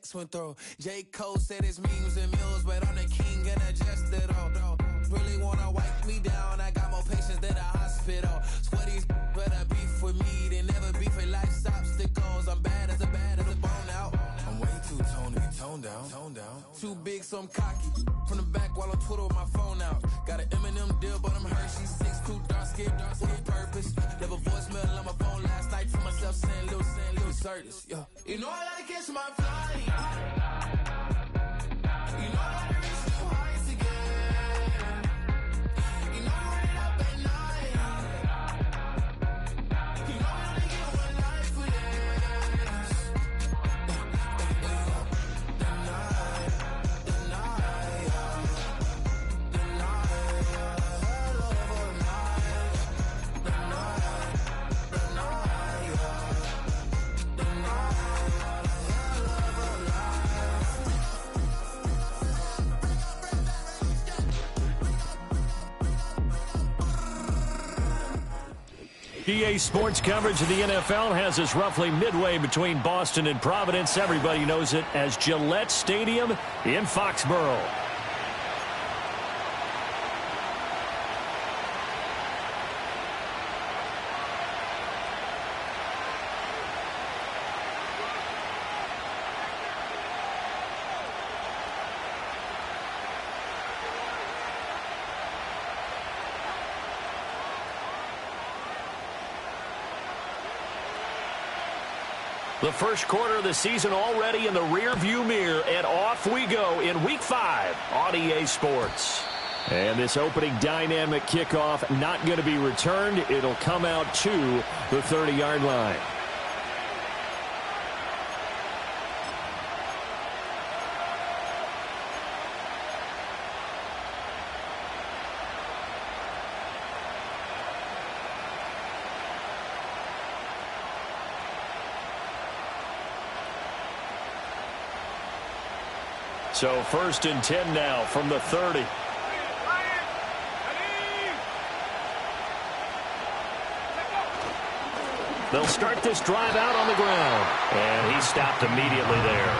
checks went through. J. Cole said it's memes and mules, but I'm the king and adjusted though. Really wanna wipe me down, I got more patience than a hospital. Sweaty's better beef with me than never beef with life's obstacles. I'm bad as a bone out. I'm way too toned to be toned down. Too big, so I'm cocky. From the back while on Twitter with my phone out. Got an Eminem deal, but I'm Hershey. 6'2", dark skin, with purpose. Never voicemail on my phone last night for myself saying Lil Curtis. Yeah. You know I gotta catch my flight. You know I gotta reach new heights again. You know I run it up at night. You know I only get one life for this. The night, hell of a night. The night. EA Sports coverage of the NFL has us roughly midway between Boston and Providence. Everybody knows it as Gillette Stadium in Foxborough. The first quarter of the season already in the rearview mirror, and off we go in Week 5 on EA Sports. And this opening dynamic kickoff not going to be returned. It'll come out to the 30-yard line. So 1st and 10 now from the 30. They'll start this drive out on the ground. And he stopped immediately there.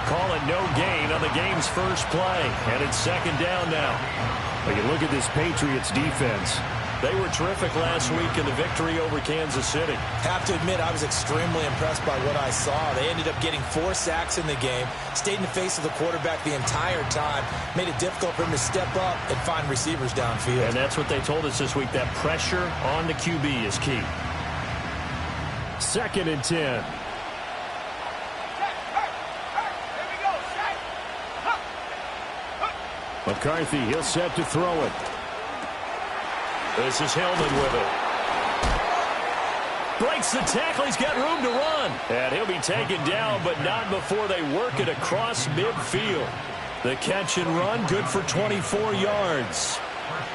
Calling no gain on the game's first play. And it's 2nd down now. When you look at this Patriots defense, they were terrific last week in the victory over Kansas City. Have to admit, I was extremely impressed by what I saw. They ended up getting 4 sacks in the game, stayed in the face of the quarterback the entire time, made it difficult for him to step up and find receivers downfield. And that's what they told us this week, that pressure on the QB is key. 2nd and 10. McCarthy, he'll set to throw it. This is Hillman with it. Breaks the tackle. He's got room to run. And he'll be taken down, but not before they work it across midfield. The catch and run, good for 24 yards.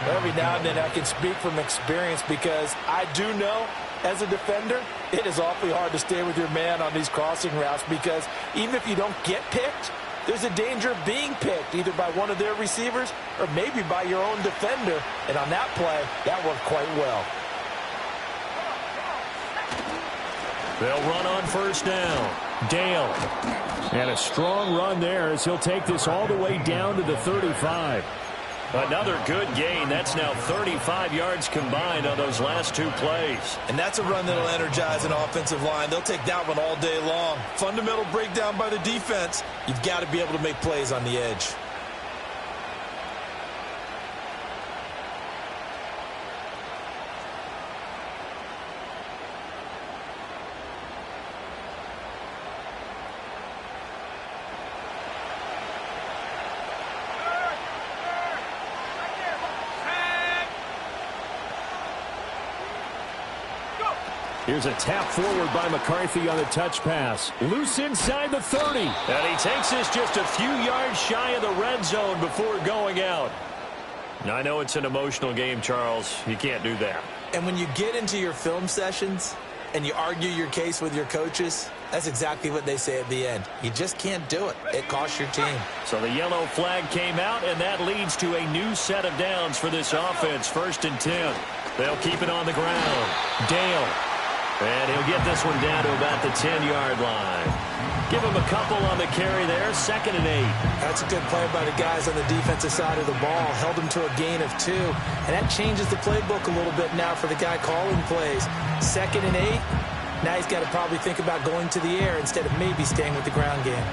Every now and then I can speak from experience because I do know, as a defender, it is awfully hard to stay with your man on these crossing routes because even if you don't get picked, there's a danger of being picked either by one of their receivers or maybe by your own defender. And on that play, that worked quite well. They'll run on 1st down. Dale. And a strong run there as he'll take this all the way down to the 35. Another good gain. That's now 35 yards combined on those last 2 plays. And that's a run that'll energize an offensive line. They'll take that one all day long. Fundamental breakdown by the defense. You've got to be able to make plays on the edge. Here's a tap forward by McCarthy on the touch pass. Loose inside the 30. And he takes this just a few yards shy of the red zone before going out. I know it's an emotional game, Charles. You can't do that. And when you get into your film sessions and you argue your case with your coaches, that's exactly what they say at the end. You just can't do it. It costs your team. So the yellow flag came out, and that leads to a new set of downs for this offense. 1st and 10. They'll keep it on the ground. Dale. And he'll get this one down to about the 10-yard line. Give him a couple on the carry there, 2nd and 8. That's a good play by the guys on the defensive side of the ball. Held him to a gain of 2. And that changes the playbook a little bit now for the guy calling plays. 2nd and 8. Now he's got to probably think about going to the air instead of maybe staying with the ground game.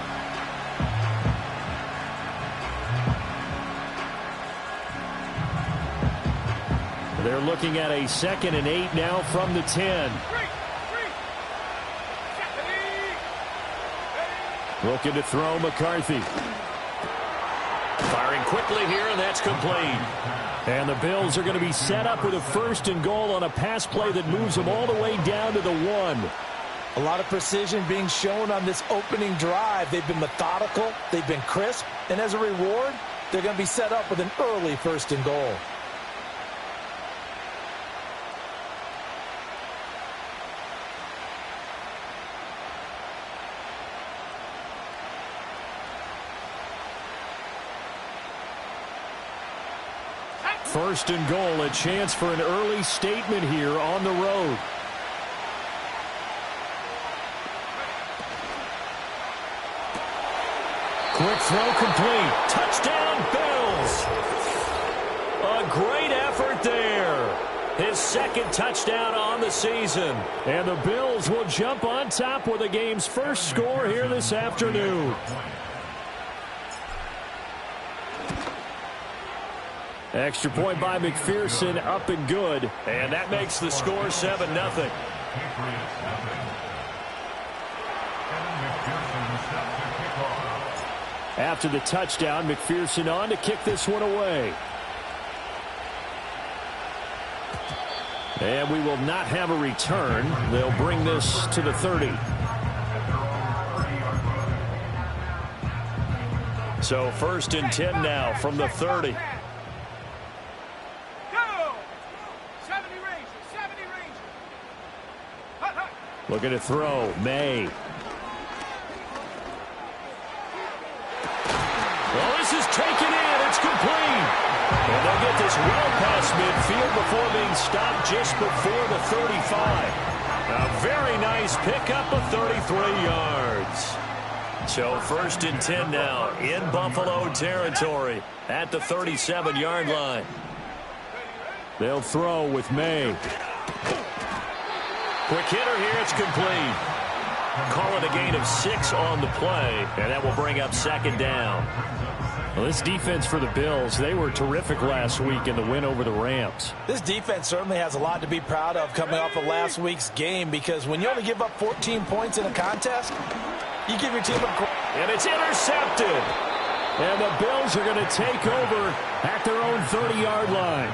They're looking at a 2nd and 8 now from the 10. Looking to throw McCarthy. Firing quickly here, and that's complete. And the Bills are going to be set up with a 1st and goal on a pass play that moves them all the way down to the 1. A lot of precision being shown on this opening drive. They've been methodical, they've been crisp, and as a reward, they're going to be set up with an early 1st and goal. First and goal, a chance for an early statement here on the road. Quick throw complete. Touchdown, Bills. A great effort there. His 2nd touchdown on the season. And the Bills will jump on top with the game's first score here this afternoon. Extra point by McPherson, up and good. And that makes the score 7-0. After the touchdown, McPherson on to kick this one away. And we will not have a return. They'll bring this to the 30. So 1st and 10 now from the 30. Looking to throw. May. Well, this is taken in. It's complete. And they'll get this well past midfield before being stopped just before the 35. A very nice pickup of 33 yards. So 1st and 10 now in Buffalo territory at the 37-yard line. They'll throw with May. Quick hitter here, it's complete. Call it a gain of 6 on the play, and that will bring up 2nd down. Well, this defense for the Bills, they were terrific last week in the win over the Rams. This defense certainly has a lot to be proud of coming off of last week's game, because when you only give up 14 points in a contest, you give your team a... And it's intercepted. And the Bills are going to take over at their own 30-yard line.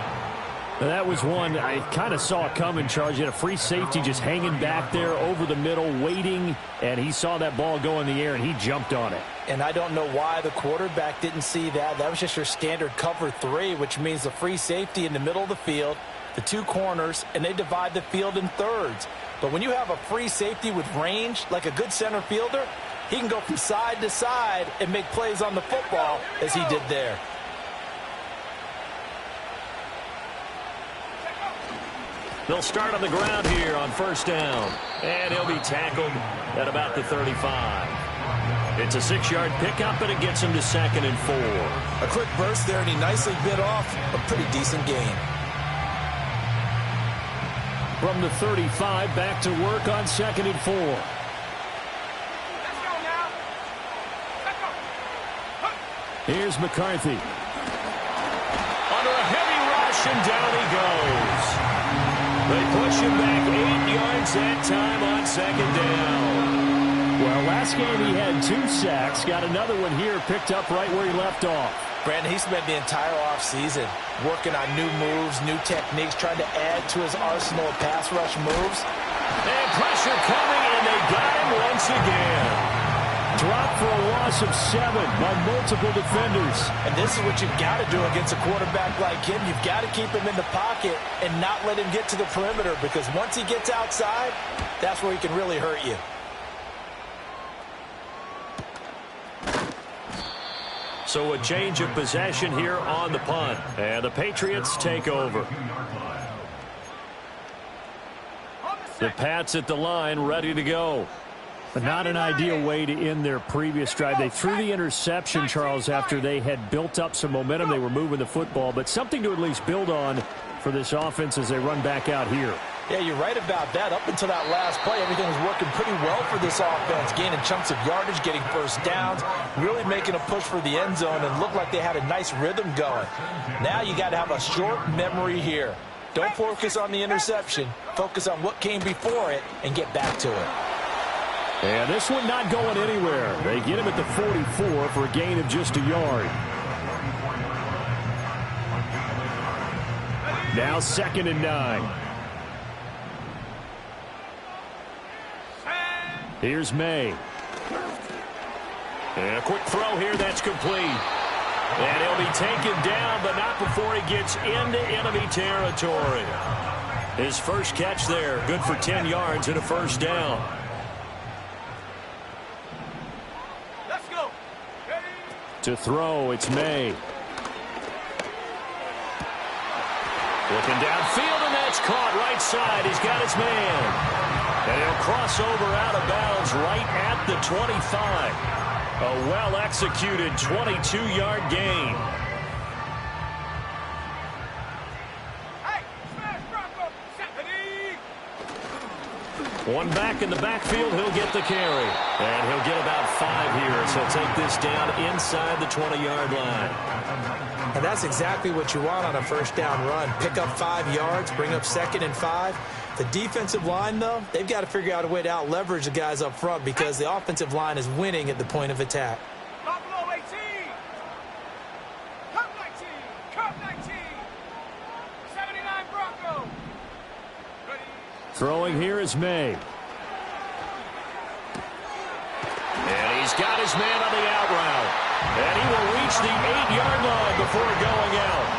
That was one I kind of saw coming, Charles. You had a free safety just hanging back there over the middle, waiting, and he saw that ball go in the air, and he jumped on it. And I don't know why the quarterback didn't see that. That was just your standard cover 3, which means the free safety in the middle of the field, the 2 corners, and they divide the field in thirds. But when you have a free safety with range, like a good center fielder, he can go from side to side and make plays on the football as he did there. They'll start on the ground here on 1st down. And he'll be tackled at about the 35. It's a 6-yard pickup, and it gets him to 2nd and 4. A quick burst there, and he nicely bit off a pretty decent gain. From the 35, back to work on 2nd and 4. Let's go now. Let's go. Here's McCarthy. Under a heavy rush, and down he goes. They push him back 8 yards that time on 2nd down. Well, last game he had 2 sacks. Got another one here, picked up right where he left off. Brandon, he spent the entire offseason working on new moves, new techniques, trying to add to his arsenal of pass rush moves. And pressure coming, and they got him once again. Dropped for a loss of 7 by multiple defenders. And this is what you've got to do against a quarterback like him. You've got to keep him in the pocket and not let him get to the perimeter, because once he gets outside, that's where he can really hurt you. So a change of possession here on the punt. And the Patriots take over. On the The Pats at the line, ready to go. But not an ideal way to end their previous drive. They threw the interception, Charles, after they had built up some momentum. They were moving the football, but something to at least build on for this offense as they run back out here. Yeah, you're right about that. Up until that last play, everything was working pretty well for this offense, gaining chunks of yardage, getting first downs, really making a push for the end zone, and looked like they had a nice rhythm going. Now you got to have a short memory here. Don't focus on the interception. Focus on what came before it and get back to it. And this one not going anywhere. They get him at the 44 for a gain of just a yard. Now 2nd and 9. Here's May. And a quick throw here, that's complete. And he'll be taken down, but not before he gets into enemy territory. His first catch there, good for 10 yards and a first down. Let's go. Ready? To throw, it's May. Looking downfield, and that's caught right side. He's got his man. And he'll cross over out of bounds right at the 25. A well-executed 22-yard gain. Hey, smash Bronco. One back in the backfield, he'll get the carry. And he'll get about 5 here, so he'll take this down inside the 20-yard line. And that's exactly what you want on a first down run. Pick up 5 yards, bring up 2nd and 5. The defensive line, though, they've got to figure out a way to out-leverage the guys up front because the offensive line is winning at the point of attack. Buffalo 18. Cup 19. Cup 19. 79 Bronco. Ready. Throwing here is May. And he's got his man on the out route. And he will reach the 8-yard line before going out.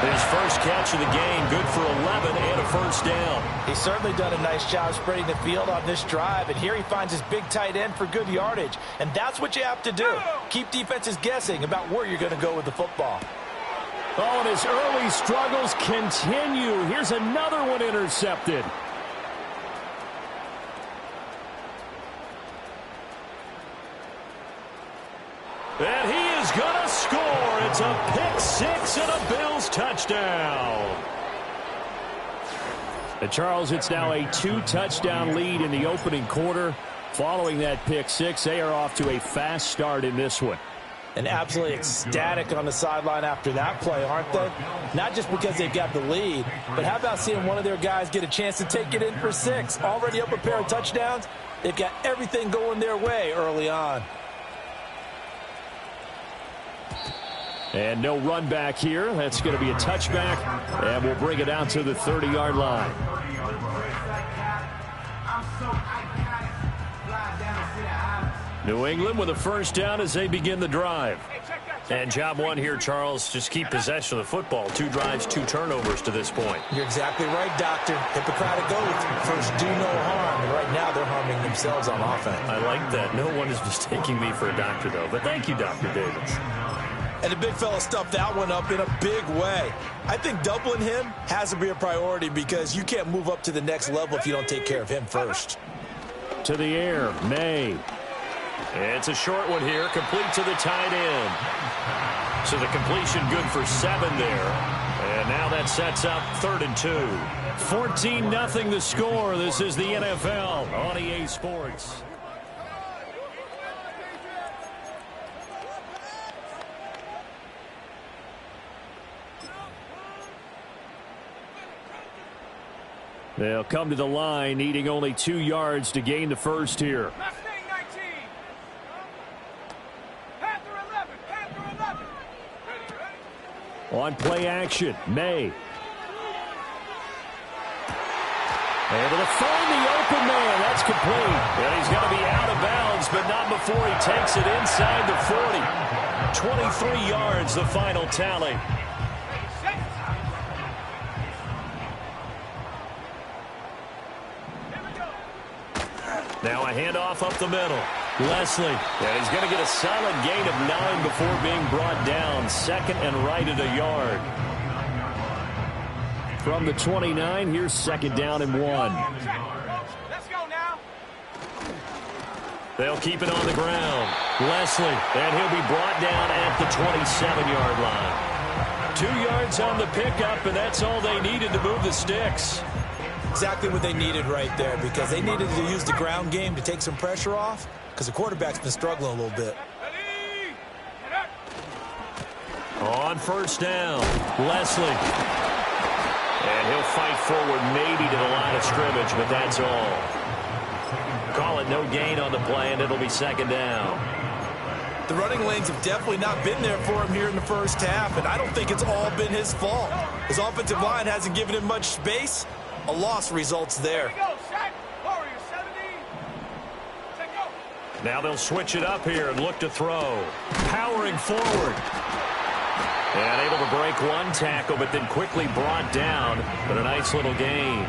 His first catch of the game, good for 11 and a first down. He's certainly done a nice job spreading the field on this drive, and here he finds his big tight end for good yardage. And that's what you have to do. Keep defenses guessing about where you're going to go with the football. Oh, and his early struggles continue. Here's another one intercepted. And he is going to score. It's a pick six and a Bills touchdown. And Charles, it's now a 2-touchdown lead in the opening quarter. Following that pick six, they are off to a fast start in this one. And absolutely ecstatic on the sideline after that play, aren't they? Not just because they've got the lead, but how about seeing one of their guys get a chance to take it in for 6? Already up a pair of touchdowns. They've got everything going their way early on. And no run back here. That's going to be a touchback, and we'll bring it out to the 30-yard line. New England with a first down as they begin the drive. And job one here, Charles, just keep possession of the football. 2 drives, 2 turnovers to this point. You're exactly right, Doctor. Hippocratic oath. First, do no harm. And right now, they're harming themselves on offense. I like that. No one is mistaking me for a doctor, though. But thank you, Dr. Davis. And the big fella stuffed that one up in a big way. I think doubling him has to be a priority because you can't move up to the next level if you don't take care of him first. To the air, May. It's a short one here, complete to the tight end. So the completion good for 7 there. And now that sets up 3rd and 2. 14-0 the score. This is the NFL on EA Sports. They'll come to the line, needing only 2 yards to gain the first here. Mustang 19. Panther 11. Panther 11. Ready. On play action, May. Able to find the open man. That's complete. And he's going to be out of bounds, but not before he takes it inside the 40. 23 yards, the final tally. Now a handoff up the middle. Leslie. And he's going to get a solid gain of 9 before being brought down. 2nd and right at a yard. From the 29, here's second down and 1. Let's go now. They'll keep it on the ground. Leslie, and he'll be brought down at the 27-yard line. 2 yards on the pickup, and that's all they needed to move the sticks. Exactly what they needed right there, because they needed to use the ground game to take some pressure off, because the quarterback's been struggling a little bit. On first down, Leslie. And he'll fight forward maybe to the line of scrimmage, but that's all. Call it no gain on the play, and it'll be second down. The running lanes have definitely not been there for him here in the first half, and I don't think it's all been his fault. His offensive line hasn't given him much space. A loss results there. Now they'll switch it up here and look to throw. Powering forward. And able to break one tackle, but then quickly brought down. But a nice little gain.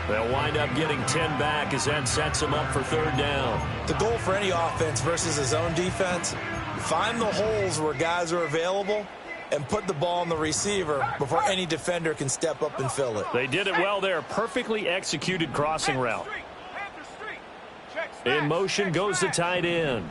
They'll wind up getting 10 back as that sets them up for third down. The goal for any offense versus his own defense, find the holes where guys are available and put the ball on the receiver before any defender can step up and fill it. They did it well there. Perfectly executed crossing route. In motion goes the tight end.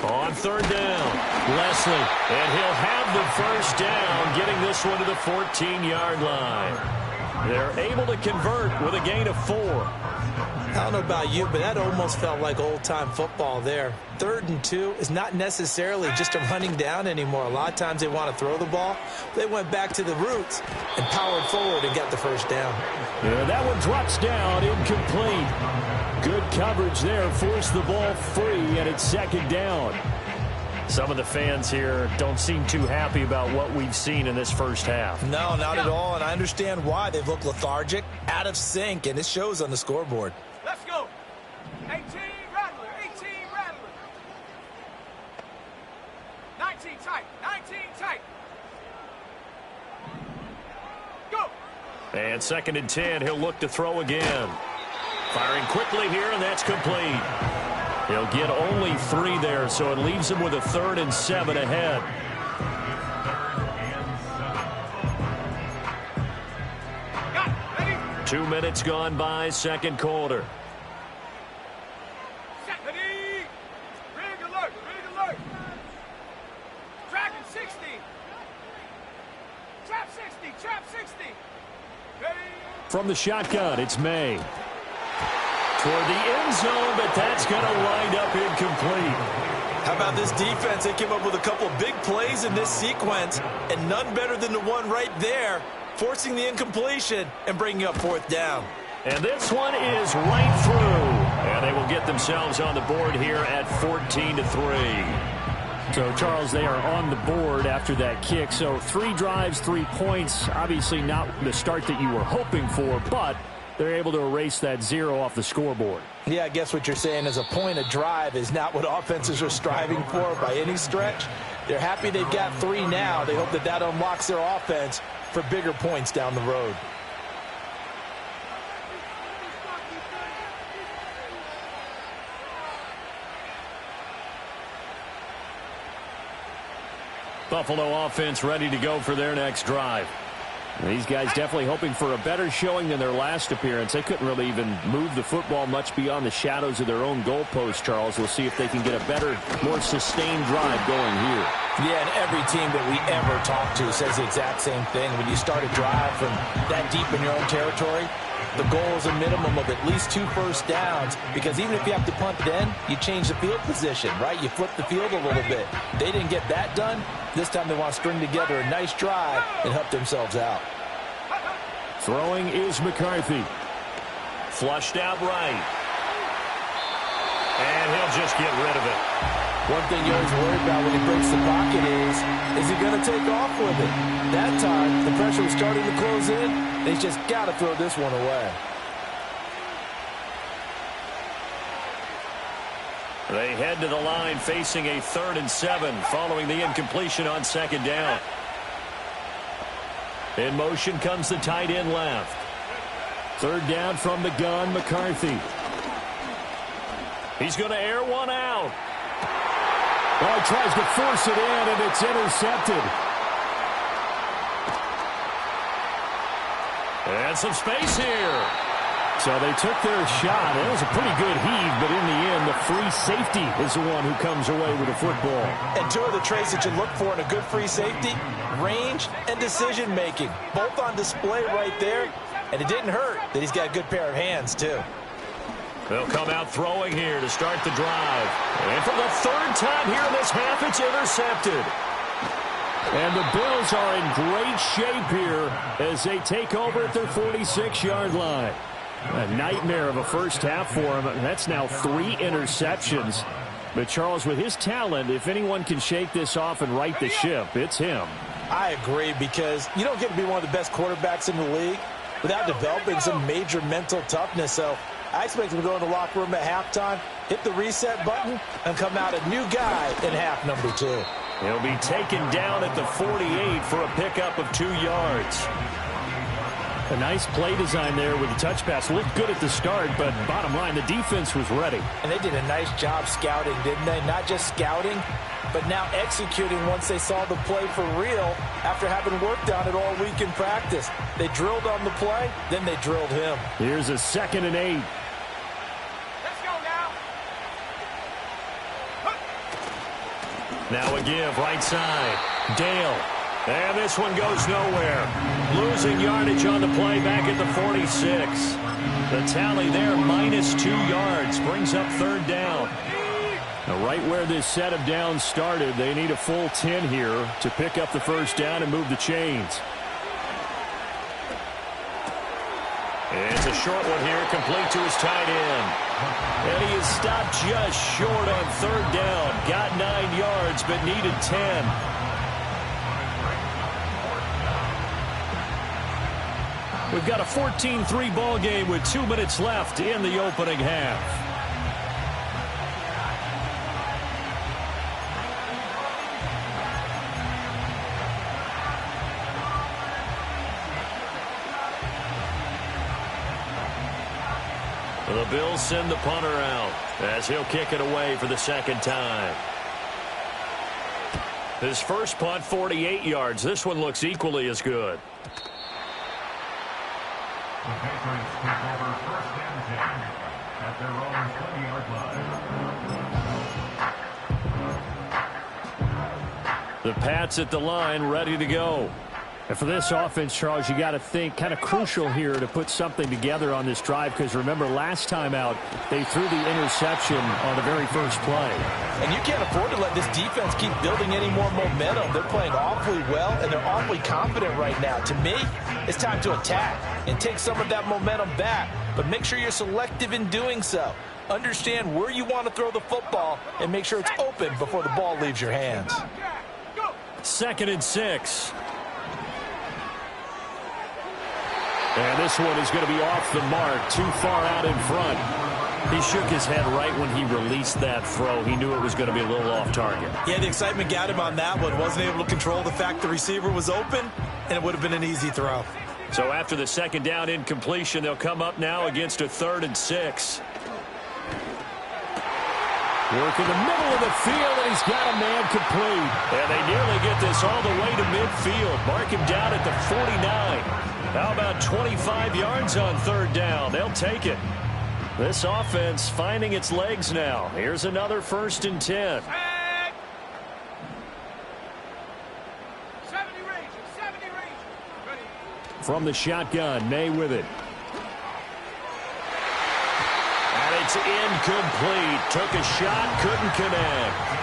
On third down, Leslie, and he'll have the first down, getting this one to the 14-yard line. They're able to convert with a gain of 4. I don't know about you, but that almost felt like old-time football there. 3rd and 2 is not necessarily just a running down anymore. A lot of times they want to throw the ball. They went back to the roots and powered forward and got the first down. Yeah, that one drops down, incomplete. Good coverage there, forced the ball free, and it's second down. Some of the fans here don't seem too happy about what we've seen in this first half. No, not at all, and I understand why. They've looked lethargic, out of sync, and it shows on the scoreboard. Let's go. 18 Rattler, 18 Rattler. 19 tight, 19 tight. Go. And second and 10, he'll look to throw again. Firing quickly here, and that's complete. He'll get only 3 there, so it leaves him with a 3rd and 7 ahead. Got it. Ready? 2 minutes gone by, second quarter. Set. Ready. Rig alert. Rig alert. Tracking 60. Trap 60. Trap 60. Ready. From the shotgun, it's May. Toward the end zone, but that's going to wind up incomplete. How about this defense? They came up with a couple of big plays in this sequence, and none better than the one right there, forcing the incompletion and bringing up 4th down. And this one is right through. And they will get themselves on the board here at 14-3. So, Charles, they are on the board after that kick. So 3 drives, 3 points. Obviously not the start that you were hoping for, but they're able to erase that 0 off the scoreboard. Yeah, I guess what you're saying is a point of drive is not what offenses are striving for by any stretch. They're happy they've got 3 now. They hope that that unlocks their offense for bigger points down the road. Buffalo offense ready to go for their next drive. These guys definitely hoping for a better showing than their last appearance. They couldn't really even move the football much beyond the shadows of their own goalpost, Charles. We'll see if they can get a better, more sustained drive going here. Yeah, and every team that we ever talk to says the exact same thing. When you start a drive from that deep in your own territory, the goal is a minimum of at least 2 first downs, because even if you have to punt then, you change the field position, right? You flip the field a little bit. They didn't get that done. This time they want to string together a nice drive and help themselves out. Throwing is McCarthy. Flushed out right. And he'll just get rid of it. One thing you're always worried about when he breaks the pocket is he going to take off with it? That time, the pressure was starting to close in, and he's just got to throw this one away. They head to the line facing a 3rd and 7 following the incompletion on second down. In motion comes the tight end left. 3rd down from the gun, McCarthy. He's going to air one out. Oh, he tries to force it in, and it's intercepted. And some space here. So they took their shot. It was a pretty good heave, but in the end, the free safety is the one who comes away with the football. And two of the traits that you look for in a good free safety, range and decision-making. Both on display right there, and it didn't hurt that he's got a good pair of hands, too. They'll come out throwing here to start the drive. And for the third time here in this half, it's intercepted. And the Bills are in great shape here as they take over at their 46-yard line. A nightmare of a first half for him. That's now 3 interceptions. But, Charles, with his talent, if anyone can shake this off and right the ship, it's him. I agree, because you don't get to be one of the best quarterbacks in the league without developing some major mental toughness. So I expect him to go in the locker room at halftime, hit the reset button, and come out a new guy in half number 2. He'll be taken down at the 48 for a pickup of 2 yards. A nice play design there with the touch pass. Looked good at the start, but bottom line, the defense was ready. And they did a nice job scouting, didn't they? Not just scouting, but now executing once they saw the play for real after having worked on it all week in practice. They drilled on the play, then they drilled him. Here's a 2nd and 8. Let's go now. Now a give, right side. Dale. And this one goes nowhere. Losing yardage on the play back at the 46. The tally there, -2 yards. Brings up 3rd down. Now right where this set of downs started, they need a full 10 here to pick up the first down and move the chains. It's a short one here, complete to his tight end. And he is stopped just short on 3rd down. Got 9 yards, but needed 10. We've got a 14-3 ball game with 2 minutes left in the opening half. The Bills send the punter out as he'll kick it away for the 2nd time. His first punt, 48 yards. This one looks equally as good. The Patriots take over 1st and 10 at their own 20-yard line. The Pats at the line, ready to go. And for this offense, Charles, you got to think kind of crucial here to put something together on this drive, because remember last time out they threw the interception on the very first play. And you can't afford to let this defense keep building any more momentum. They're playing awfully well, and they're awfully confident right now. To me, it's time to attack and take some of that momentum back, but make sure you're selective in doing so. Understand where you want to throw the football and make sure it's open before the ball leaves your hands. 2nd and 6. And this one is going to be off the mark, too far out in front. He shook his head right when he released that throw. He knew it was going to be a little off target. Yeah, the excitement got him on that one. Wasn't able to control the fact the receiver was open, and it would have been an easy throw. So after the 2nd down incompletion, they'll come up now against a 3rd and 6. Work in the middle of the field, and he's got a man complete. And they nearly get this all the way to midfield. Mark him down at the 49. How about 25 yards on 3rd down? They'll take it. This offense finding its legs now. Here's another 1st and 10. 70 range. Ready. From the shotgun, May with it. And it's incomplete. Took a shot, couldn't connect.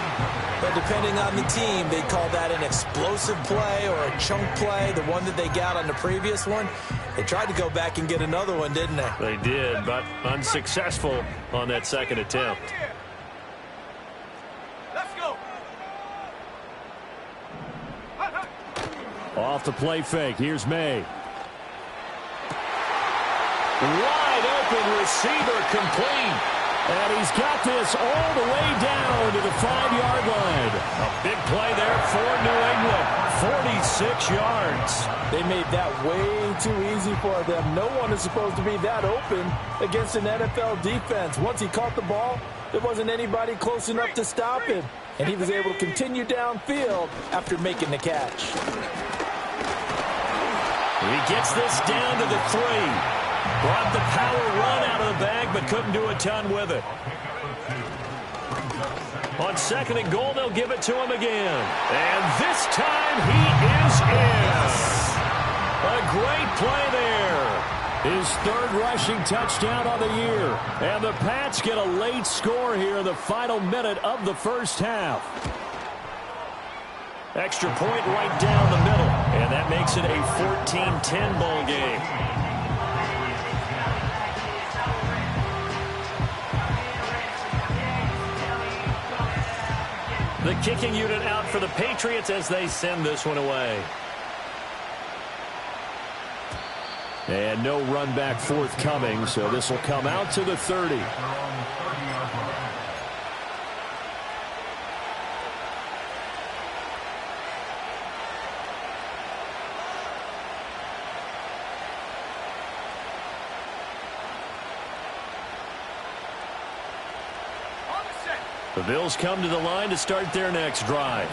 But depending on the team, they call that an explosive play or a chunk play, the one that they got on the previous one. They tried to go back and get another one, didn't they? They did, but unsuccessful on that 2nd attempt. Let's go. Off the play fake, here's May. Wide open receiver, complete. And he's got this all the way down to the 5-yard line. A big play there for New England. 46 yards. They made that way too easy for them. No one is supposed to be that open against an NFL defense. Once he caught the ball, there wasn't anybody close enough to stop him. and he was able to continue downfield after making the catch. He gets this down to the 3. Brought the power run out of the bag, but couldn't do a ton with it. On 2nd and goal, they'll give it to him again. And this time he is in. A great play there. His 3rd rushing touchdown on the year. And the Pats get a late score here in the final minute of the first half. Extra point right down the middle. And that makes it a 14-10 ball game. The kicking unit out for the Patriots as they send this one away. And no run back forthcoming, so this will come out to the 30. The Bills come to the line to start their next drive.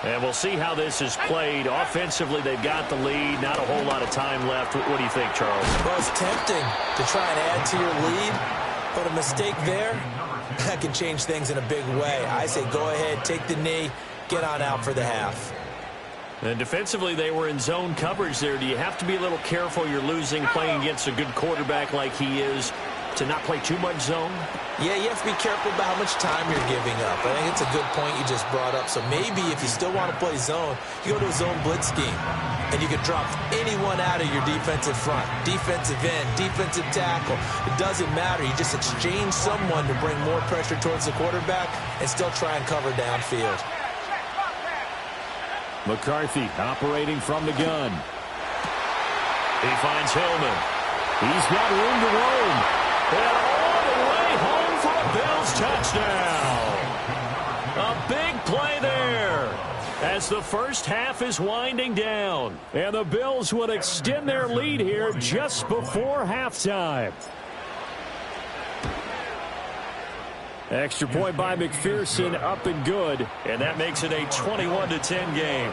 And we'll see how this is played. Offensively, they've got the lead. Not a whole lot of time left. What do you think, Charles? Well, it's tempting to try and add to your lead, but a mistake there, that can change things in a big way. I say go ahead, take the knee, get on out for the half. And defensively, they were in zone coverage there. Do you have to be a little careful? You're losing playing against a good quarterback like he is to not play too much zone? Yeah, you have to be careful about how much time you're giving up. I think it's a good point you just brought up. So maybe if you still want to play zone, you go to a zone blitz scheme, and you can drop anyone out of your defensive front, defensive end, defensive tackle. It doesn't matter. You just exchange someone to bring more pressure towards the quarterback and still try and cover downfield. McCarthy operating from the gun. He finds Hillman. He's got room to roam. And all the way home for a Bills touchdown. A big play there as the first half is winding down. And the Bills would extend their lead here just before halftime. Extra point by McPherson, up and good. And that makes it a 21-10 game.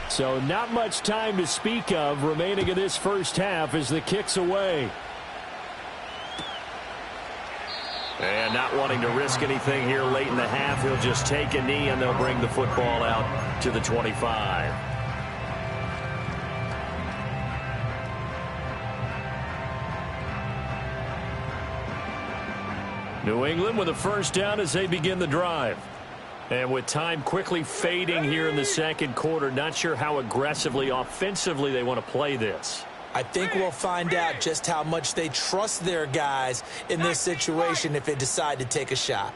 So not much time to speak of remaining in this first half as the kick's away. And not wanting to risk anything here late in the half, he'll just take a knee and they'll bring the football out to the 25. New England with a first down as they begin the drive. And with time quickly fading here in the second quarter, not sure how aggressively, offensively they want to play this. I think we'll find out just how much they trust their guys in this situation if they decide to take a shot.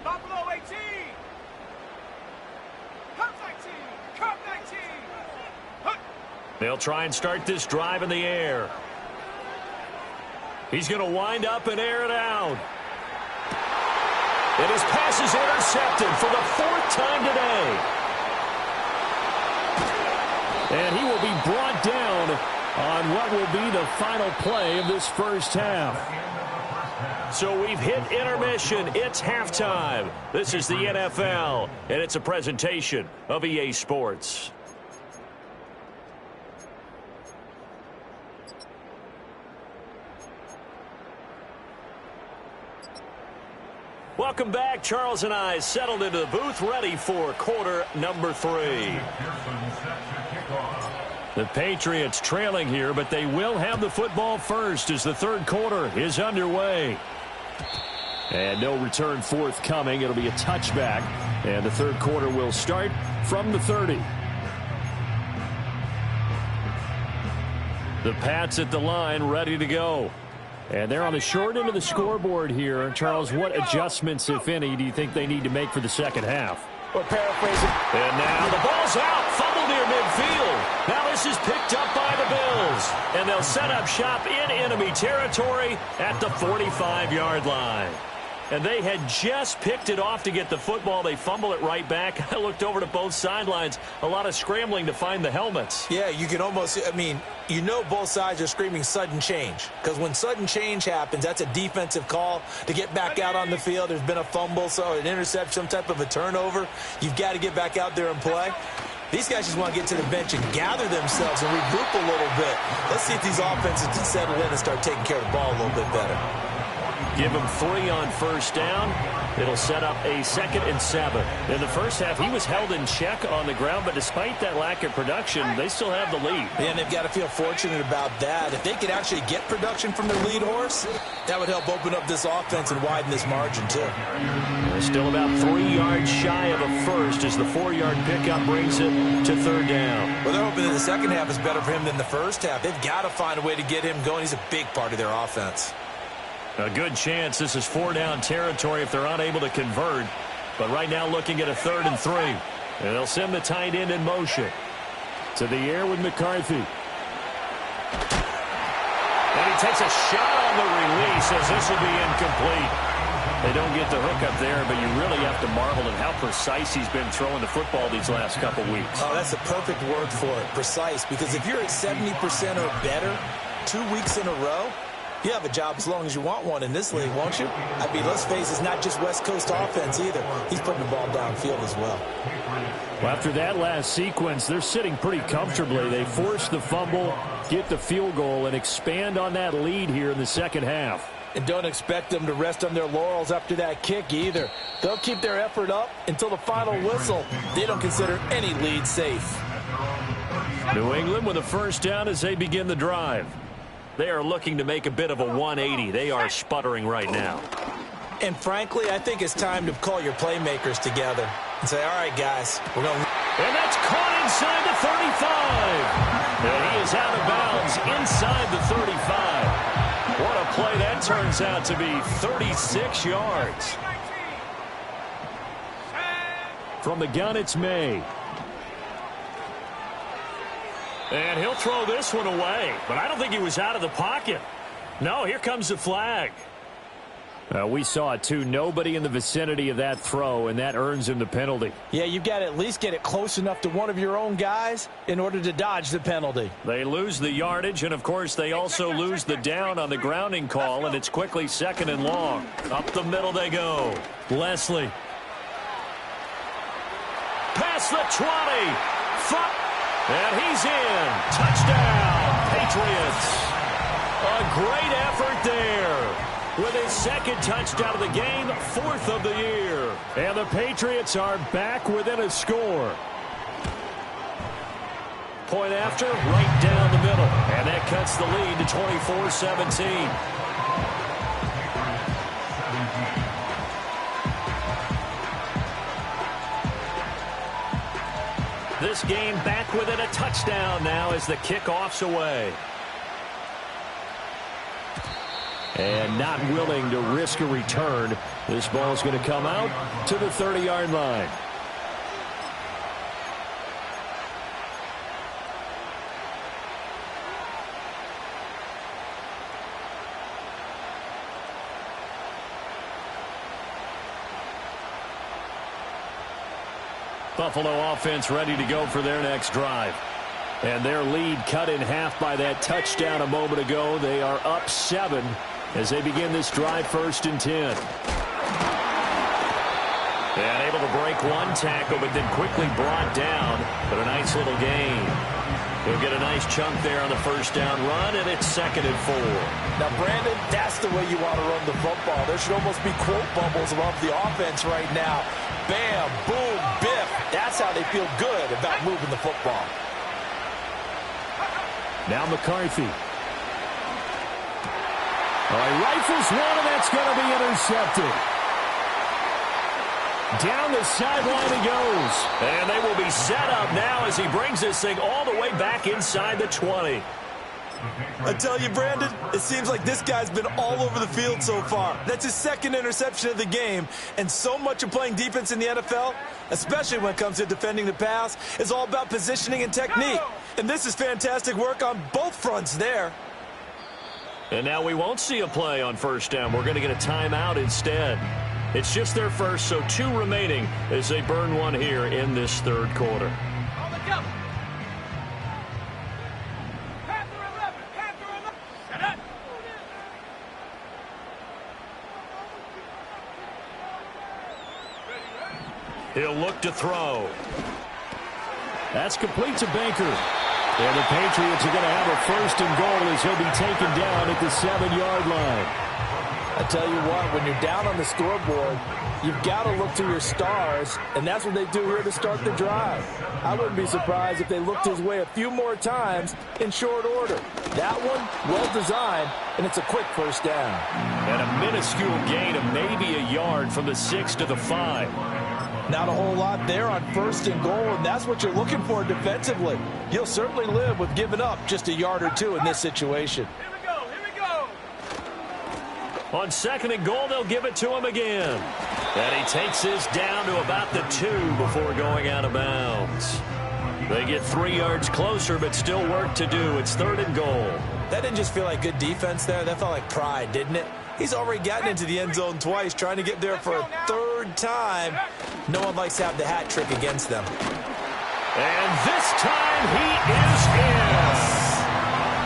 Buffalo 18. Come 19. Come 19. They'll try and start this drive in the air. He's going to wind up and air it out. And his pass is intercepted for the 4th time today. And he will be brought down on what will be the final play of this first half. So we've hit intermission. It's halftime. This is the NFL, and it's a presentation of EA Sports. Welcome back. Charles and I settled into the booth, ready for quarter number 3. The Patriots trailing here, but they will have the football first as the third quarter is underway. And no return forthcoming. It'll be a touchback, and the third quarter will start from the 30. The Pats at the line, ready to go. And they're on the short end of the scoreboard here. Charles, what adjustments, if any, do you think they need to make for the second half? Or paraphrasing. And now the ball's out. Fumble near midfield. Now this is picked up by the Bills. And they'll set up shop in enemy territory at the 45-yard line. and they had just picked it off to get the football. They fumble it right back. I looked over to both sidelines. A lot of scrambling to find the helmets. Yeah, you can almost, you know both sides are screaming sudden change. Because when sudden change happens, that's a defensive call to get back out on the field. There's been a fumble, so an interception, some type of a turnover. You've got to get back out there and play. These guys just want to get to the bench and gather themselves and regroup a little bit. Let's see if these offenses can settle in and start taking care of the ball a little bit better. Give him 3 on first down. It'll set up a 2nd and 7. In the first half, he was held in check on the ground, but despite that lack of production, they still have the lead. And they've got to feel fortunate about that. If they could actually get production from their lead horse, that would help open up this offense and widen this margin, too. They're still about 3 yards shy of a first as the 4-yard pickup brings it to 3rd down. Well, they're hoping that the second half is better for him than the first half. They've got to find a way to get him going. He's a big part of their offense. A good chance this is 4-down territory if they're unable to convert. But right now looking at a 3rd and 3. And they'll send the tight end in motion. To the air with McCarthy. And he takes a shot on the release as this will be incomplete. They don't get the hook up there, but you really have to marvel at how precise he's been throwing the football these last couple weeks. Oh, that's the perfect word for it, precise. Because if you're at 70% or better 2 weeks in a row, you have a job as long as you want one in this league, won't you? Let's face it, it's not just West Coast offense either. He's putting the ball downfield as well. Well, after that last sequence, they're sitting pretty comfortably. They force the fumble, get the field goal, and expand on that lead here in the second half. And don't expect them to rest on their laurels after that kick either. They'll keep their effort up until the final whistle. They don't consider any lead safe. New England with a first down as they begin the drive. They are looking to make a bit of a 180. They are sputtering right now. And frankly, I think it's time to call your playmakers together and say, all right, guys, we're going to... And that's caught inside the 35. And he is out of bounds inside the 35. What a play that turns out to be, 36 yards. From the gun, it's May. And he'll throw this one away. But I don't think he was out of the pocket. No, here comes the flag. We saw it, too. Nobody in the vicinity of that throw, and that earns him the penalty. Yeah, you've got to at least get it close enough to one of your own guys in order to dodge the penalty. They lose the yardage, and, of course, they also lose the down on the grounding call, and it's quickly 2nd and long. Up the middle they go. Leslie. Past the 20. And he's in. Touchdown, Patriots. A great effort there. With his 2nd touchdown of the game, 4th of the year. And the Patriots are back within a score. Point after, right down the middle. And that cuts the lead to 24-17. This game back within a touchdown now as the kickoff's away. And not willing to risk a return. This ball is going to come out to the 30-yard line. Buffalo offense ready to go for their next drive. And their lead cut in half by that touchdown a moment ago. They are up 7 as they begin this drive, 1st and 10. And able to break one tackle, but then quickly brought down. But a nice little gain. He'll get a nice chunk there on the first down run, and it's 2nd and 4. Now, Brandon, that's the way you want to run the football. There should almost be quote bubbles above the offense right now. Bam, boom, biff. That's how they feel good about moving the football. Now McCarthy. Rifles one, and that's going to be intercepted. Down the sideline he goes. And they will be set up now as he brings this thing all the way back inside the 20. I tell you, Brandon, it seems like this guy's been all over the field so far. That's his 2nd interception of the game. And so much of playing defense in the NFL, especially when it comes to defending the pass, is all about positioning and technique. And this is fantastic work on both fronts there. And now we won't see a play on first down. We're going to get a timeout instead. It's just their first, so 2 remaining as they burn one here in this third quarter. All together. Panther 11. Panther 11. Set up. He'll look to throw. That's complete to Baker. And the Patriots are going to have a 1st and goal as he'll be taken down at the 7-yard line. I tell you what, when you're down on the scoreboard, you've got to look to your stars, and that's what they do here to start the drive. I wouldn't be surprised if they looked his way a few more times in short order. That one, well designed, and it's a quick 1st down. And a minuscule gain of maybe a yard from the 6 to the 5. Not a whole lot there on 1st and goal, and that's what you're looking for defensively. You'll certainly live with giving up just a yard or 2 in this situation. Here we go. Here we go. On 2nd and goal, they'll give it to him again. And he takes this down to about the 2 before going out of bounds. They get 3 yards closer, but still work to do. It's 3rd and goal. That didn't just feel like good defense there. That felt like pride, didn't it? He's already gotten into the end zone twice, trying to get there for a 3rd time. No one likes to have the hat trick against them. And this time he is in.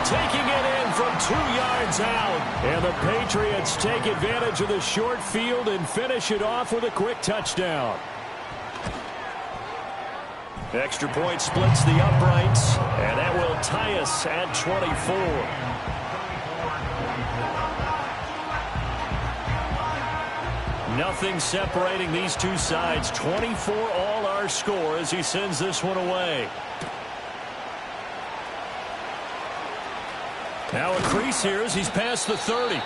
Taking it in from 2 yards out. And the Patriots take advantage of the short field and finish it off with a quick touchdown. Extra point splits the uprights, and that will tie us at 24. Nothing separating these two sides. 24 all our score as he sends this one away. Now a crease here as he's past the 30. The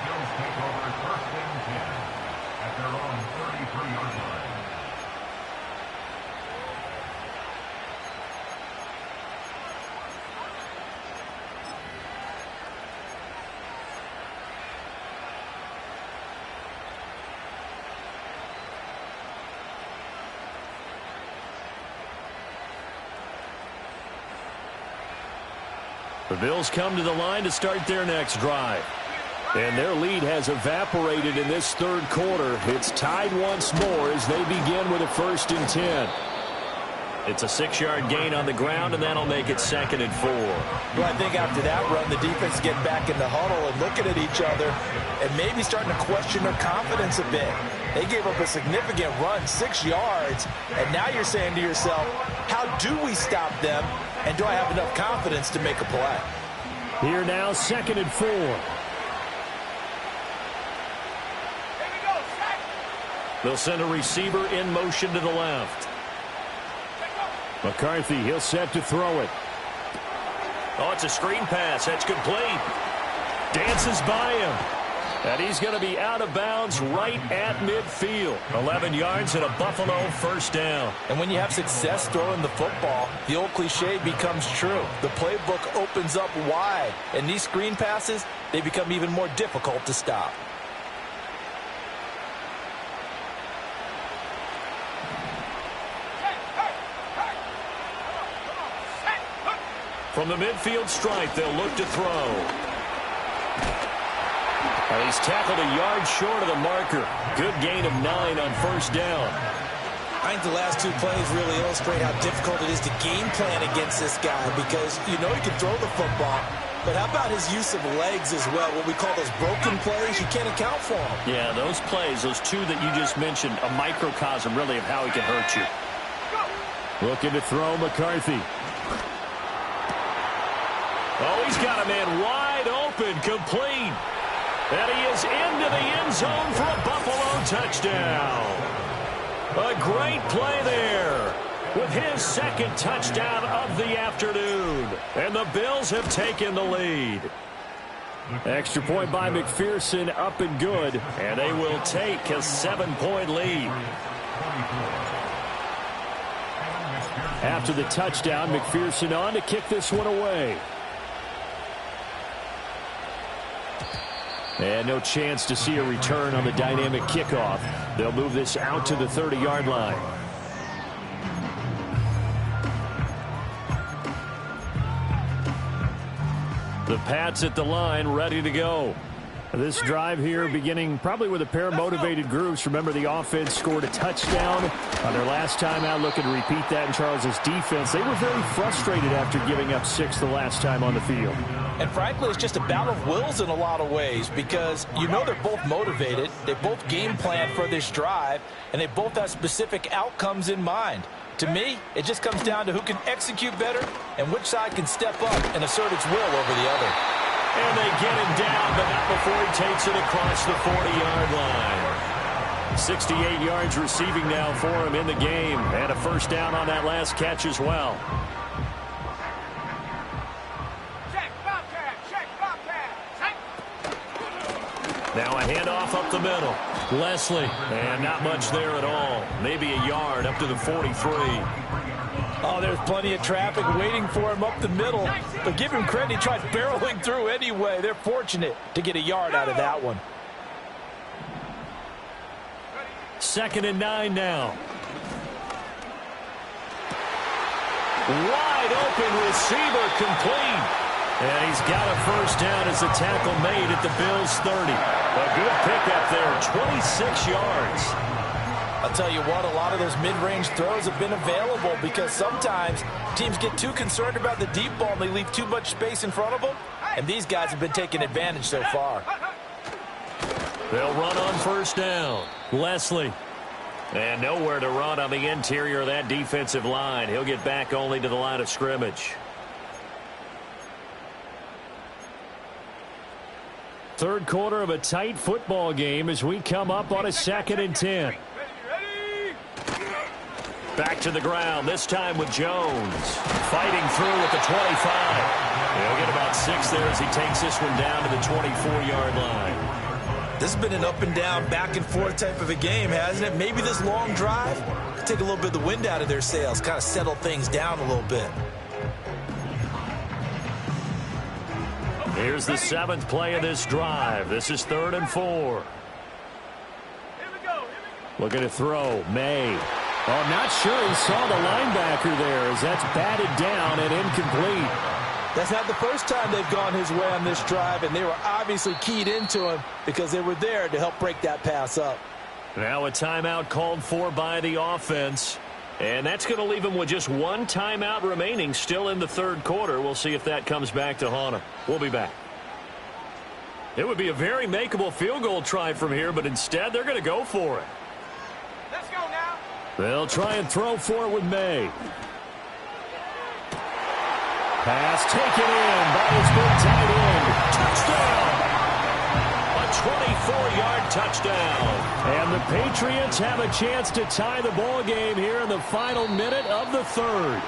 Bills take over 1st and 10 at their own 33-yard line. The Bills come to the line to start their next drive. And their lead has evaporated in this 3rd quarter. It's tied once more as they begin with a 1st and 10. It's a 6-yard gain on the ground, and that'll make it 2nd and 4. Well, I think after that run, the defense is getting back in the huddle and looking at each other and maybe starting to question their confidence a bit. They gave up a significant run, 6 yards, and now you're saying to yourself, how do we stop them, and do I have enough confidence to make a play? Here now, 2nd and 4. They'll send a receiver in motion to the left. McCarthy, he'll set to throw it. Oh, it's a screen pass. That's complete. Dances by him. And he's going to be out of bounds right at midfield. 11 yards and a Buffalo 1st down. And when you have success throwing the football, the old cliche becomes true. The playbook opens up wide. And these screen passes, they become even more difficult to stop. From the midfield stripe, they'll look to throw. And he's tackled a yard short of the marker. Good gain of 9 on 1st down. I think the last 2 plays really illustrate how difficult it is to game plan against this guy because you know he can throw the football, but how about his use of legs as well? What we call those broken plays, you can't account for them. Yeah, those plays, those 2 that you just mentioned, a microcosm really of how he can hurt you. Looking to throw McCarthy. Oh, he's got a man wide open, complete. And he is into the end zone for a Buffalo touchdown. A great play there with his 2nd touchdown of the afternoon. And the Bills have taken the lead. Extra point by McPherson, up and good. And they will take a 7-point lead. After the touchdown, McPherson on to kick this one away. And no chance to see a return on the dynamic kickoff. They'll move this out to the 30-yard line. The Pats at the line, ready to go. This drive here beginning probably with a pair of motivated groups. Remember, the offense scored a touchdown on their last time out, looking to repeat that in Charles's defense. They were very frustrated after giving up 6 the last time on the field. And frankly, it's just a battle of wills in a lot of ways because you know they're both motivated. They both game plan for this drive, and they both have specific outcomes in mind. To me, it just comes down to who can execute better and which side can step up and assert its will over the other. And they get him down, but not before he takes it across the 40-yard line. 68 yards receiving now for him in the game, and a first down on that last catch as well. Check, Bobcat, check, Bobcat, check. Now a handoff up the middle. Leslie, and not much there at all. Maybe a yard up to the 43. Oh, there's plenty of traffic waiting for him up the middle. But give him credit, he tried barreling through anyway. They're fortunate to get a yard out of that one. 2nd and 9 now. Wide open receiver complete. And he's got a first down as the tackle made at the Bills' 30. A good pickup there, 26 yards. I'll tell you what, a lot of those mid-range throws have been available because sometimes teams get too concerned about the deep ball and they leave too much space in front of them. And these guys have been taking advantage so far. They'll run on first down. Leslie. And nowhere to run on the interior of that defensive line. He'll get back only to the line of scrimmage. Third quarter of a tight football game as we come up on a 2nd and 10. Back to the ground, this time with Jones. Fighting through at the 25. He'll get about 6 there as he takes this one down to the 24-yard line. This has been an up and down, back and forth type of a game, hasn't it? Maybe this long drive could take a little bit of the wind out of their sails, kind of settle things down a little bit. Here's the 7th play of this drive. This is 3rd and 4. Looking to throw. May. Oh, not sure he saw the linebacker there as that's batted down and incomplete. That's not the first time they've gone his way on this drive, and they were obviously keyed into him because they were there to help break that pass up. Now a timeout called for by the offense. And that's going to leave him with just 1 timeout remaining still in the 3rd quarter. We'll see if that comes back to haunt him. We'll be back. It would be a very makeable field goal try from here, but instead they're going to go for it. Let's go now. They'll try and throw for it with May. Pass taken in by his big tight end. Touchdown! A 24-yard touchdown. And the Patriots have a chance to tie the ball game here in the final minute of the 3rd.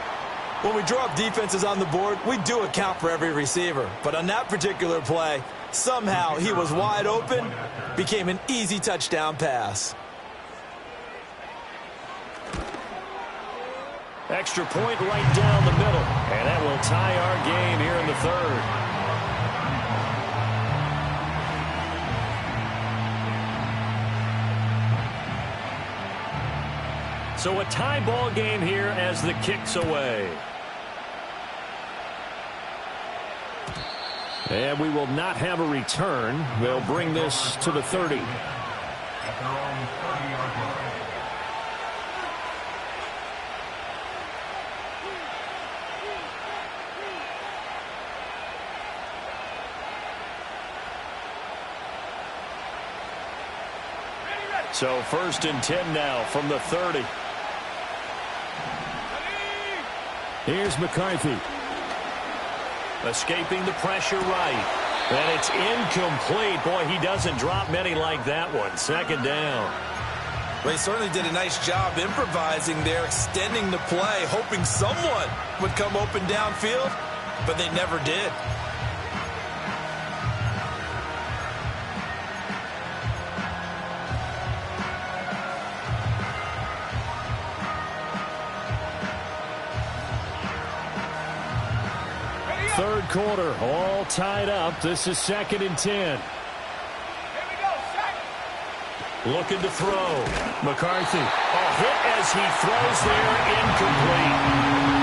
When we draw up defenses on the board, we do account for every receiver. But on that particular play, somehow he was wide open, became an easy touchdown pass. Extra point right down the middle. And that will tie our game here in the 3rd. So a tie ball game here as the kick's away. And we will not have a return. They'll bring this to the 30. At their own 30-yard line. So 1st and 10 now from the 30. Here's McCarthy. Escaping the pressure right. And it's incomplete. Boy, he doesn't drop many like that one. 2nd down. Well, he certainly did a nice job improvising there, extending the play, hoping someone would come open downfield, but they never did. Third quarter, all tied up. This is 2nd and 10. Here we go, Looking to throw. McCarthy. A hit as he throws there, incomplete.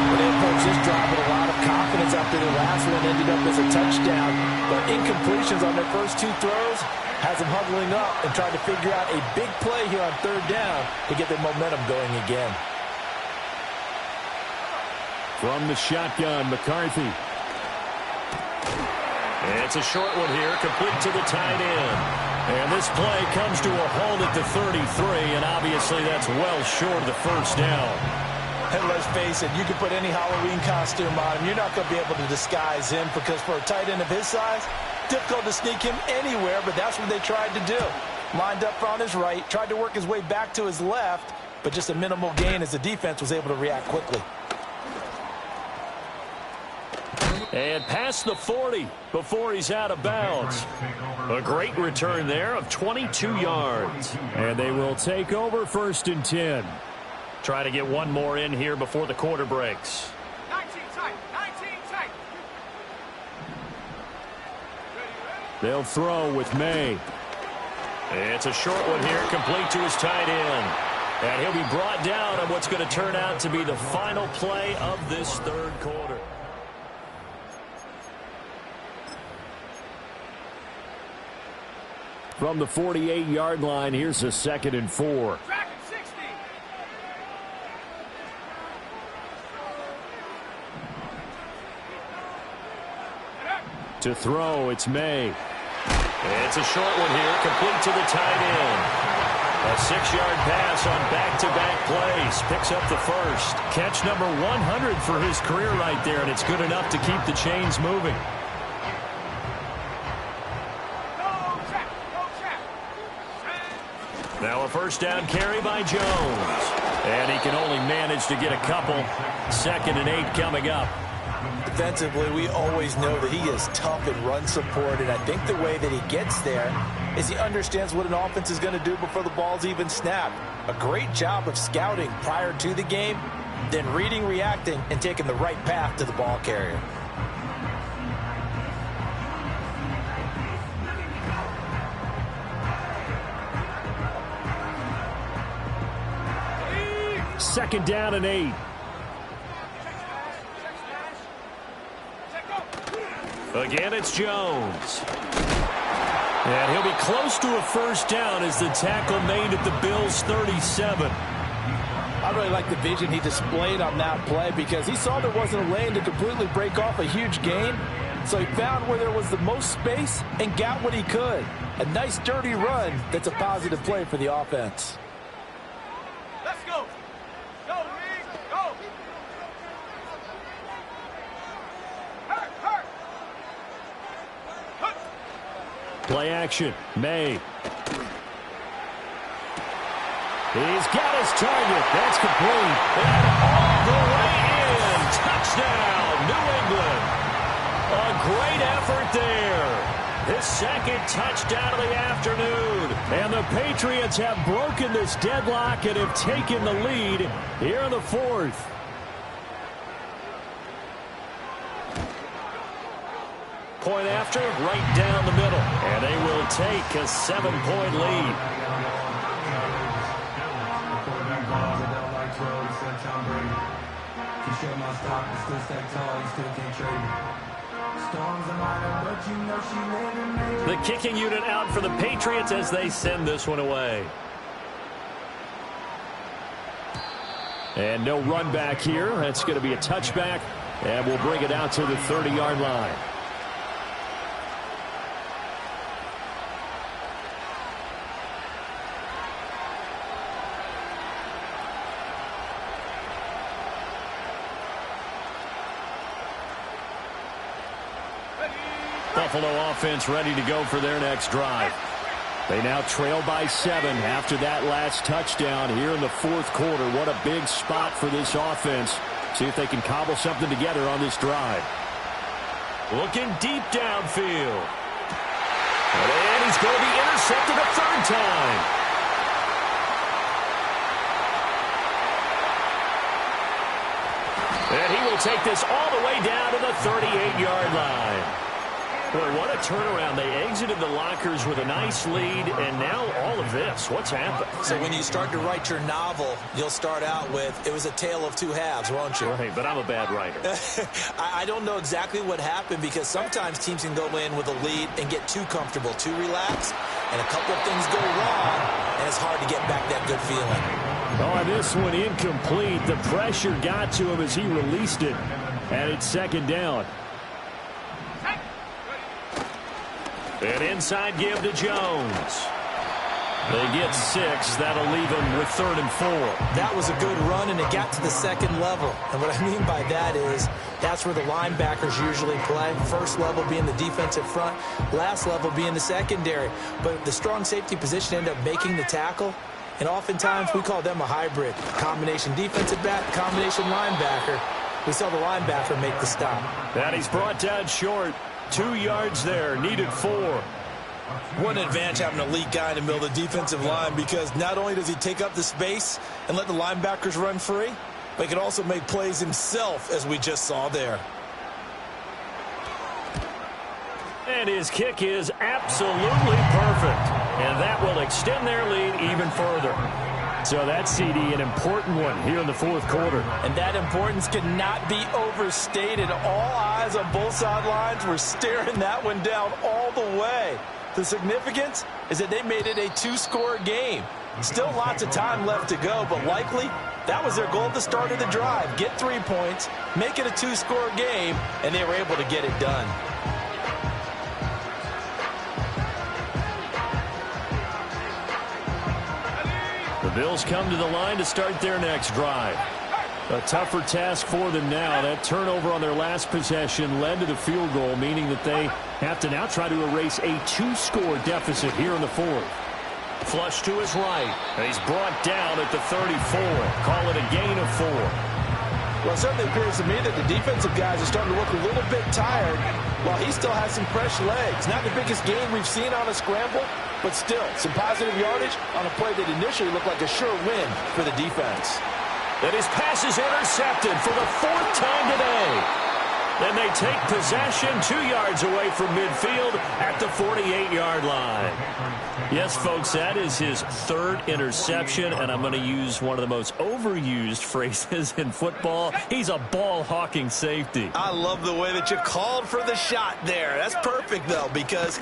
Well, they approached this drive with a lot of confidence after their last one ended up as a touchdown. But incompletions on their first two throws has them huddling up and trying to figure out a big play here on third down to get their momentum going again. From the shotgun, McCarthy. It's a short one here, complete to the tight end. And this play comes to a halt at the 33, and obviously that's well short of the first down. And let's face it, you can put any Halloween costume on him. You're not going to be able to disguise him because for a tight end of his size, difficult to sneak him anywhere, but that's what they tried to do. Lined up on his right, tried to work his way back to his left, but just a minimal gain as the defense was able to react quickly. And past the 40 before he's out of bounds. A great return there of 22 yards. And they will take over 1st and 10. Try to get one more in here before the quarter breaks. 19 tight, 19 tight. They'll throw with May. It's a short one here, complete to his tight end. And he'll be brought down on what's going to turn out to be the final play of this third quarter. From the 48-yard line, here's a 2nd and 4. Track at 60. To throw, it's May. It's a short one here, complete to the tight end. A 6-yard pass on back-to-back plays. Picks up the first. Catch number 100 for his career right there, and it's good enough to keep the chains moving. Now a first down carry by Jones. And he can only manage to get a couple. 2nd and 8 coming up. Defensively, we always know that he is tough in run support, and I think the way that he gets there is he understands what an offense is going to do before the ball's even snapped. A great job of scouting prior to the game, then reading, reacting, and taking the right path to the ball carrier. Second down and 8. Again, it's Jones. And he'll be close to a first down as the tackle made at the Bills' 37. I really like the vision he displayed on that play because he saw there wasn't a lane to completely break off a huge gain. So he found where there was the most space and got what he could. A nice, dirty run that's a positive play for the offense. Let's go. Go, Reed. Go. Hurt, hurt. Play action. May. He's got his target. That's complete. And all the way in. Touchdown, New England. A great effort there. His 2nd touchdown of the afternoon. And the Patriots have broken this deadlock and have taken the lead here in the 4th. Point after, right down the middle. And they will take a 7-point lead. The kicking unit out for the Patriots as they send this one away. And no run back here. That's going to be a touchback. And we'll bring it out to the 30-yard line. Buffalo offense ready to go for their next drive. They now trail by 7 after that last touchdown here in the 4th quarter. What a big spot for this offense. See if they can cobble something together on this drive. Looking deep downfield. And he's going to be intercepted a 3rd time. And he will take this all the way down to the 38-yard line. Well, what a turnaround. They exited the lockers with a nice lead, and now all of this. What's happened? So when you start to write your novel, you'll start out with, it was a tale of two halves, won't you? Right, but I'm a bad writer. I don't know exactly what happened because sometimes teams can go in with a lead and get too comfortable, too relaxed, and a couple of things go wrong, and it's hard to get back that good feeling. Oh, this one incomplete. The pressure got to him as he released it, and it's second down. An inside give to Jones. They get 6. That'll leave them with 3rd and 4. That was a good run, and it got to the second level. And what I mean by that is that's where the linebackers usually play. First level being the defensive front, last level being the secondary. But the strong safety position ended up making the tackle. And oftentimes we call them a hybrid. Combination defensive back, combination linebacker. We saw the linebacker make the stop. And he's brought down short. 2 yards there, needed 4. What an advantage having an elite guy in the middle of the defensive line, because not only does he take up the space and let the linebackers run free, but he can also make plays himself, as we just saw there. And his kick is absolutely perfect. And that will extend their lead even further. So that's, CD, an important one here in the 4th quarter. And that importance cannot be overstated. All eyes on both sidelines were staring that one down all the way. The significance is that they made it a 2-score game. Still lots of time left to go, but likely that was their goal at the start of the drive. Get 3 points, make it a 2-score game, and they were able to get it done. The Bills come to the line to start their next drive. A tougher task for them now. That turnover on their last possession led to the field goal, meaning that they have to now try to erase a 2-score deficit here in the 4th. Flush to his right. And he's brought down at the 34. Call it a gain of 4. Well, it certainly appears to me that the defensive guys are starting to look a little bit tired while he still has some fresh legs. Not the biggest gain we've seen on a scramble, but still some positive yardage on a play that initially looked like a sure win for the defense. And his pass is intercepted for the 4th time today. Then they take possession 2 yards away from midfield at the 48-yard line. Yes, folks, that is his 3rd interception, and I'm going to use one of the most overused phrases in football. He's a ball-hawking safety. I love the way that you called for the shot there. That's perfect, though, because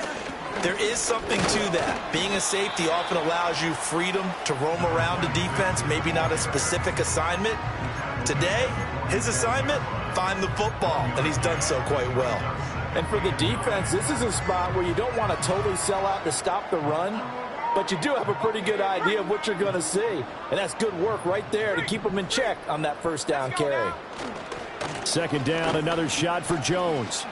there is something to that. Being a safety often allows you freedom to roam around the defense, maybe not a specific assignment. Today, his assignment, find the football, and he's done so quite well. And for the defense, this is a spot where you don't want to totally sell out to stop the run, but you do have a pretty good idea of what you're going to see. And that's good work right there to keep them in check on that 1st down carry. Second down, another shot for Jones.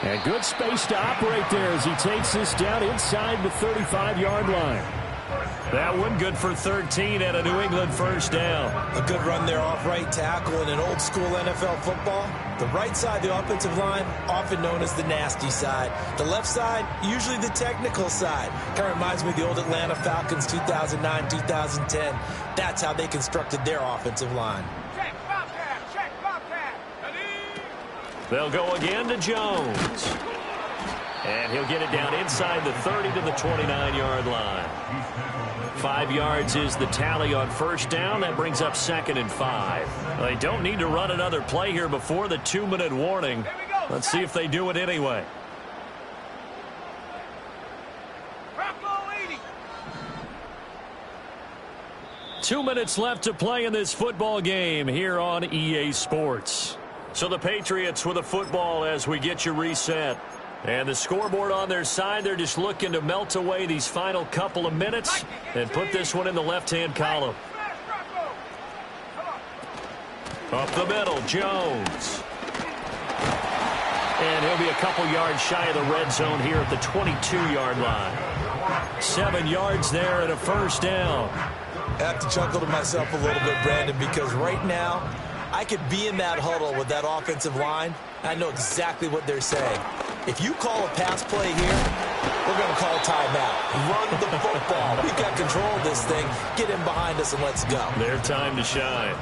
And good space to operate there as he takes this down inside the 35-yard line. That one good for 13 and a New England 1st down. A good run there off right tackle in an old-school NFL football. The right side, the offensive line, often known as the nasty side. The left side, usually the technical side. Kind of reminds me of the old Atlanta Falcons 2009, 2010. That's how they constructed their offensive line. Check, Bobcat, check, Bobcat. They'll go again to Jones. And he'll get it down inside the 30 to the 29-yard line. 5 yards is the tally on 1st down. That brings up 2nd and 5. They don't need to run another play here before the 2-minute warning. Let's see if they do it anyway. Bravo 80. 2 minutes left to play in this football game here on EA Sports. So the Patriots with a football as we get you reset. And the scoreboard on their side, they're just looking to melt away these final couple of minutes and put this one in the left-hand column. Up the middle, Jones. And he'll be a couple yards shy of the red zone here at the 22-yard line. 7 yards there and a 1st down. I have to chuckle to myself a little bit, Brandon, because right now I could be in that huddle with that offensive line. I know exactly what they're saying. If you call a pass play here, we're going to call timeout. Run the football. We've got control of this thing. Get in behind us and let's go. Their time to shine.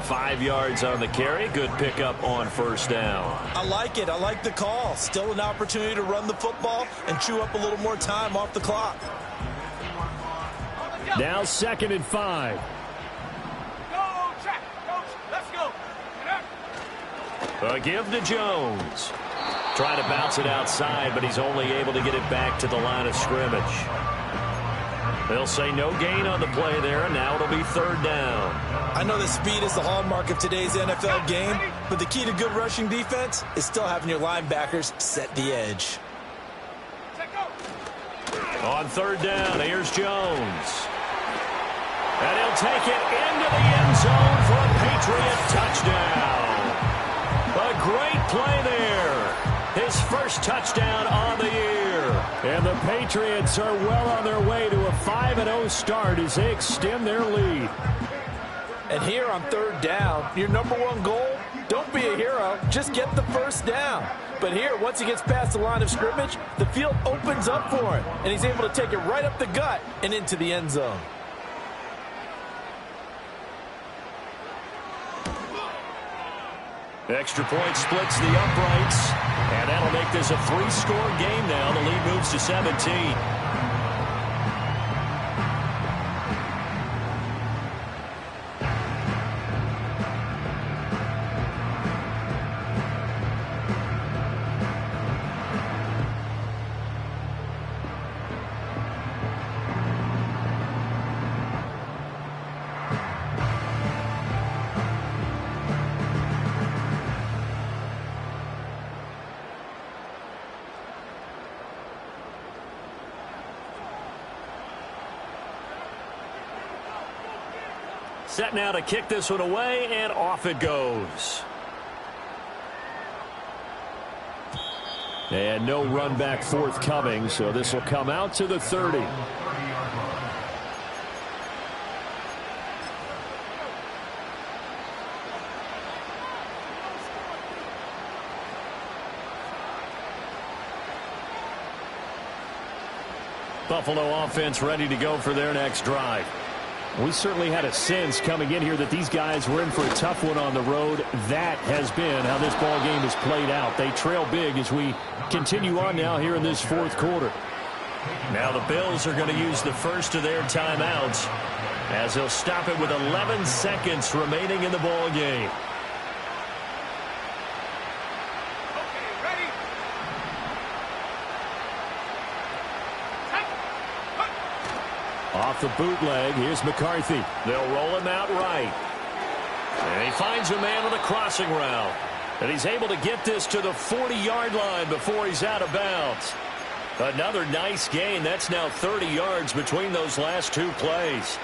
5 yards on the carry. Good pickup on first down. I like it. I like the call. Still an opportunity to run the football and chew up a little more time off the clock. Now 2nd and 5. Go, check. Coach, let's go. A give to Jones. Trying to bounce it outside, but he's only able to get it back to the line of scrimmage. They'll say no gain on the play there, and now it'll be 3rd down. I know that speed is the hallmark of today's NFL game, but the key to good rushing defense is still having your linebackers set the edge. On 3rd down, here's Jones. And he'll take it into the end zone for a Patriot touchdown. A great play there. His first touchdown on the year. And the Patriots are well on their way to a 5-0 start as they extend their lead. And here on 3rd down, your number one goal, don't be a hero, just get the first down. But here, once he gets past the line of scrimmage, the field opens up for him, and he's able to take it right up the gut and into the end zone. Extra point splits the uprights, and that'll make this a 3-score game now. The lead moves to 17. Set now to kick this one away, and off it goes. And no run back forthcoming, so this will come out to the 30. Buffalo offense ready to go for their next drive. We certainly had a sense coming in here that these guys were in for a tough one on the road. That has been how this ball game has played out. They trail big as we continue on now here in this 4th quarter. Now the Bills are going to use the first of their timeouts as they'll stop it with 11 seconds remaining in the ball game. Off the bootleg, here's McCarthy. They'll roll him out right. And he finds a man on the crossing route. And he's able to get this to the 40-yard line before he's out of bounds. Another nice gain. That's now 30 yards between those last 2 plays.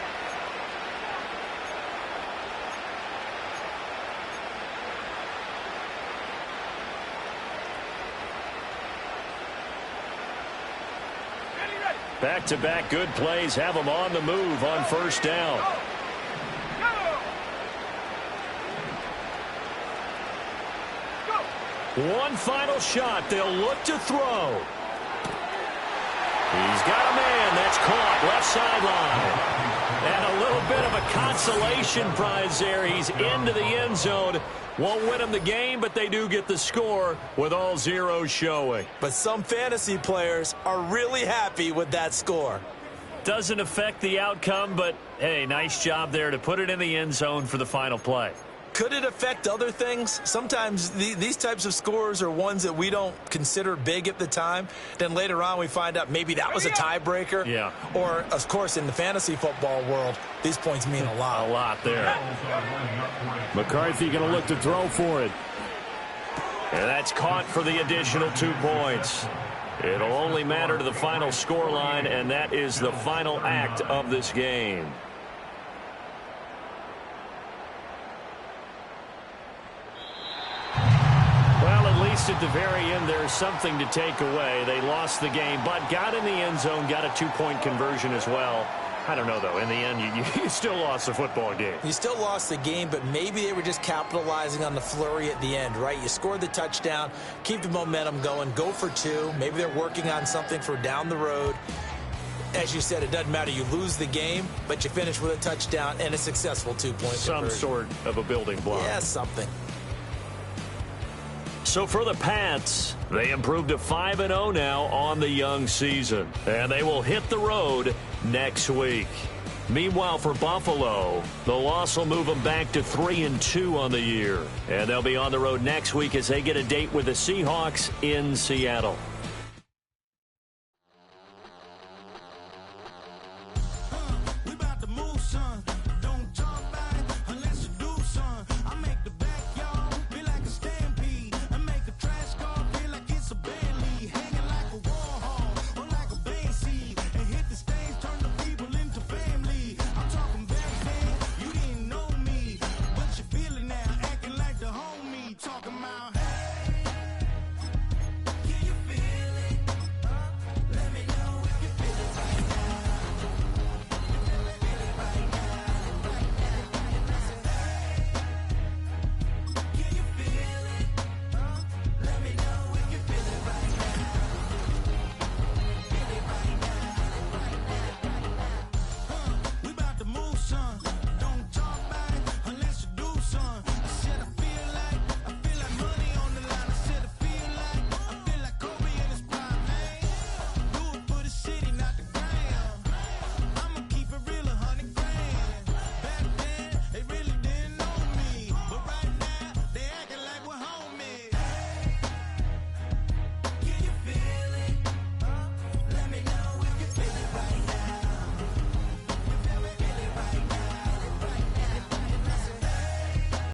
Back-to-back good plays have them on the move on first down. One final shot. They'll look to throw. He's got a man. That's caught left sideline. And a little bit of a consolation prize there. He's into the end zone. Won't win them the game, but they do get the score with all zeros showing. But some fantasy players are really happy with that score. Doesn't affect the outcome, but, hey, nice job there to put it in the end zone for the final play. Could it affect other things? Sometimes these types of scores are ones that we don't consider big at the time. Then later on we find out maybe that was a tiebreaker. Yeah. Or, of course, in the fantasy football world, these points mean a lot. A lot there. McCarthy going to look to throw for it. And that's caught for the additional 2 points. It'll only matter to the final score line, and that is the final act of this game. At the very end, there's something to take away. They lost the game, but got in the end zone, got a 2-point conversion as well. I don't know, though. In the end, you still lost the football game. You still lost the game, but maybe they were just capitalizing on the flurry at the end, right? You scored the touchdown, keep the momentum going, go for 2. Maybe they're working on something for down the road. As you said, it doesn't matter. You lose the game, but you finish with a touchdown and a successful two-point conversion. Some sort of a building block. Yeah, something. So for the Pats, they improved to 5-0 now on the young season. And they will hit the road next week. Meanwhile, for Buffalo, the loss will move them back to 3-2 on the year. And they'll be on the road next week as they get a date with the Seahawks in Seattle.